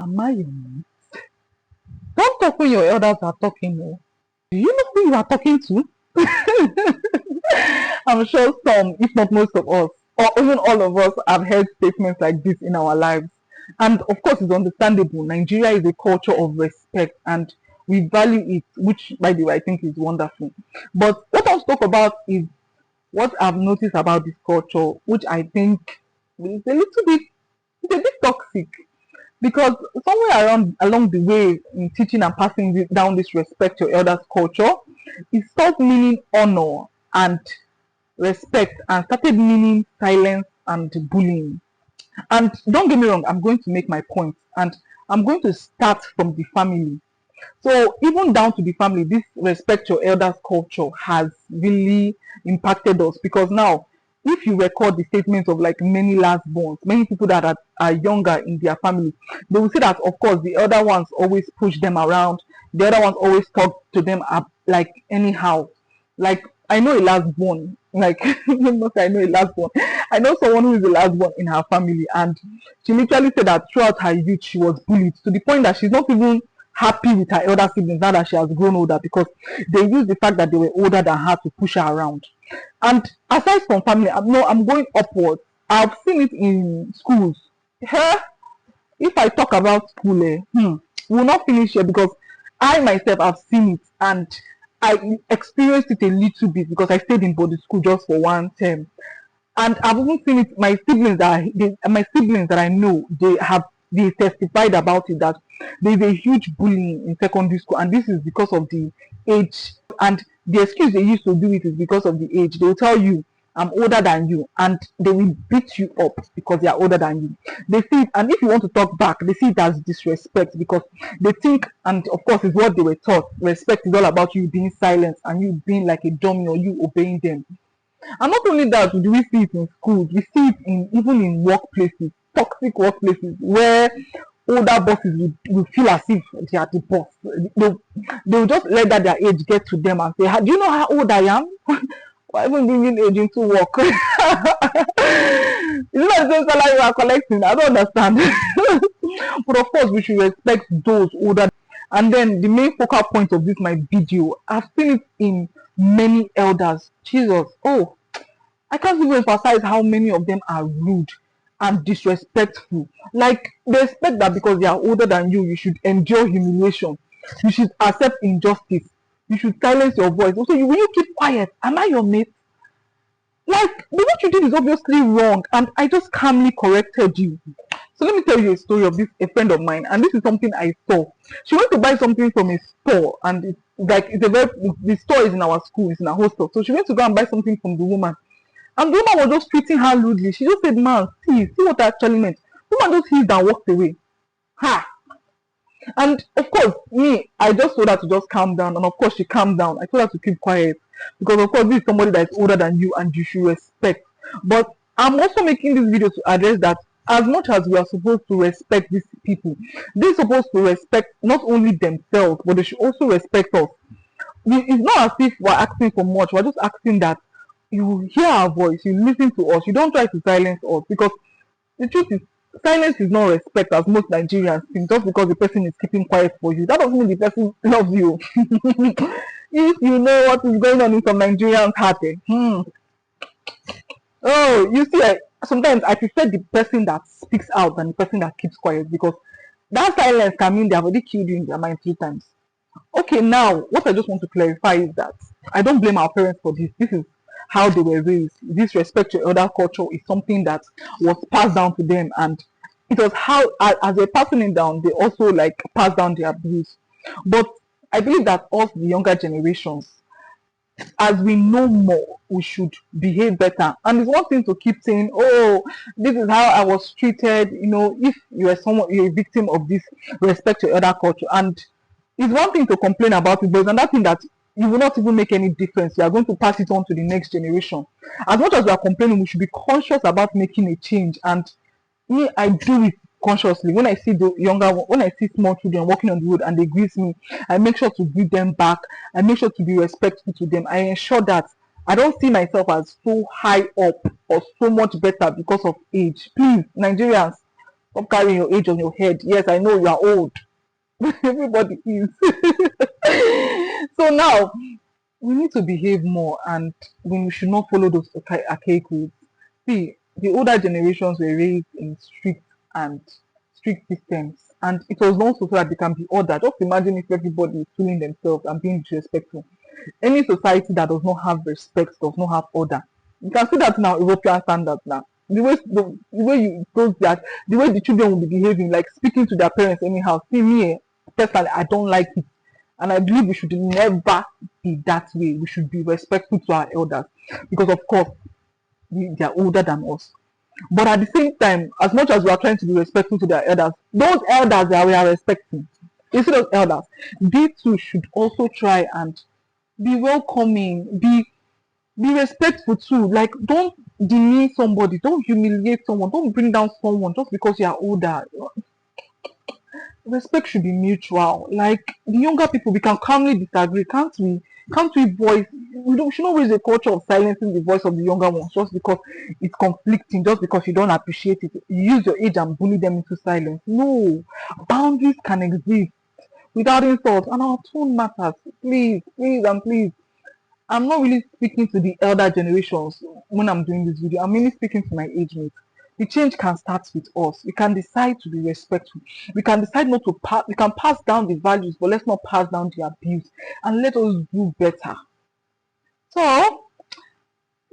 Am I your mate? Don't talk when your elders are talking. Oh. Do you know who you are talking to? I'm sure some, if not most of us, or even all of us, have heard statements like this in our lives. And of course, it's understandable. Nigeria is a culture of respect and we value it, which, by the way, I think is wonderful. But what I'll talk about is what I've noticed about this culture, which I think is a little bit, it's a bit toxic because somewhere around along the way in teaching and passing down this respect your elders culture, it stopped meaning honor and respect and started meaning silence and bullying. And don't get me wrong, I'm going to make my point and I'm going to start from the family. So even down to the family, this respect your elders culture has really impacted us because now, if you record the statements of like many last borns, many people that are younger in their family, they will say that of course the elder ones always push them around, the other ones always talk to them up like anyhow. Like I know a last born, like not say I know a last born. I know someone who is the last born in her family, and she literally said that throughout her youth she was bullied to the point that she's not even happy with her elder siblings now that she has grown older because they use the fact that they were older than her to push her around. And aside from family, I'm going upwards. I've seen it in schools. Here, if I talk about school, we'll not finish here because I myself have seen it and I experienced it a little bit because I stayed in boarding school just for one term. And I've even seen it. My siblings that I know, they testified about it that there's a huge bullying in secondary school, and this is because of the age. And the excuse they used to do it is because of the age. They will tell you, "I'm older than you," and they will beat you up because they are older than you. They see it, and if you want to talk back, they see it as disrespect because they think, and of course, it's what they were taught. Respect is all about you being silent and you being like a dummy or you obeying them. And not only that, do we see it in schools, we see it even in workplaces, toxic workplaces, where older bosses will feel as if they are the boss. They'll just let that their age get to them and say, "Do you know how old I am?" Or even bringing age into work. Is it not the same salary you are collecting? I don't understand. But of course, we should respect those older. And then the main focal point of this my video, I've seen it in many elders. Jesus, oh, I can't even emphasize how many of them are rude and disrespectful. Like they expect that because they are older than you should endure humiliation. You should accept injustice. You should silence your voice. Also, will you keep quiet? Am I your mate? Like what you did is obviously wrong, and I just calmly corrected you. So let me tell you a story of a friend of mine, and this is something I saw. She went to buy something from a store, and the store is in our school, it's in our hostel. So she went to go and buy something from the woman, and the woman was just treating her rudely. She just said, "Man, see what I actually meant." The woman just hissed and walked away. Ha! And of course, I just told her to just calm down, and of course she calmed down. I told her to keep quiet because of course this is somebody that is older than you and you should respect. But I'm also making this video to address that as much as we are supposed to respect these people, they're supposed to respect not only themselves, but they should also respect us. It's not as if we're asking for much, we're just asking that you hear our voice, you listen to us, you don't try to silence us, because the truth is silence is not respect as most Nigerians think. Just because the person is keeping quiet for you, that doesn't mean the person loves you. If you know what is going on in some Nigerians' heart, oh, you see, sometimes I prefer the person that speaks out than the person that keeps quiet, because that silence can mean they have already killed you in their mind 3 times. Okay, now what I just want to clarify is that I don't blame our parents for this. This is how they were raised. This respect to elder culture is something that was passed down to them, and it was how, as they're passing it down, they also like pass down their beliefs. But I believe that us, the younger generations, as we know more, we should behave better. And it's one thing to keep saying, "Oh, this is how I was treated." You know, if you're a victim of this respect to elder culture, and it's one thing to complain about it, but it's another thing that you will not even make any difference. You are going to pass it on to the next generation. As much as we are complaining, we should be conscious about making a change. And I do it consciously. When I see when I see small children walking on the road and they greet me, I make sure to greet them back. I make sure to be respectful to them. I ensure that I don't see myself as so high up or so much better because of age. Please, Nigerians, Stop carrying your age on your head. Yes, I know you are old. Everybody is. So now we need to behave more, and we should not follow those archaic ways. See, the older generations were raised in and strict systems, and it was not so that they can be ordered. Just imagine if everybody is fooling themselves and being disrespectful. Any society that does not have respect does not have order. You can see that now European standards now. The way you those that the way the children will be behaving, like speaking to their parents anyhow. See me, personally, I don't like it. And I believe we should never be that way. We should be respectful to our elders. Because of course they are older than us. But at the same time, as much as we are trying to be respectful to their elders, those elders that we are respecting, you see those elders, they too should also try and be welcoming, be respectful too. Like, don't demean somebody, don't humiliate someone, don't bring down someone just because you are older. Respect should be mutual. Like the younger people, we can calmly disagree, can't we? Can't we voice? We should not raise a culture of silencing the voice of the younger ones just because it's conflicting, just because you don't appreciate it. You use your age and bully them into silence. No, boundaries can exist without insult, and our tone matters. Please, please, and please. I'm not really speaking to the elder generations when I'm doing this video. I'm mainly speaking to my age mates. The change can start with us. We can decide to be respectful. We can decide not to pass. We can pass down the values, but let's not pass down the abuse. And let us do better. So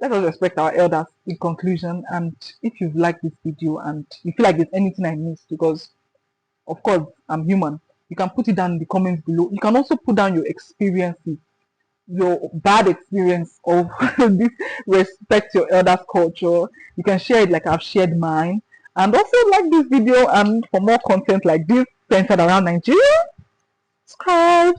let us respect our elders. In conclusion, and if you've liked this video and you feel like there's anything I missed, because of course I'm human, you can put it down in the comments below. You can also put down your experiences, your bad experience of this respect your elders culture. You can share it like I've shared mine, and also like this video, and for more content like this centered around Nigeria, subscribe.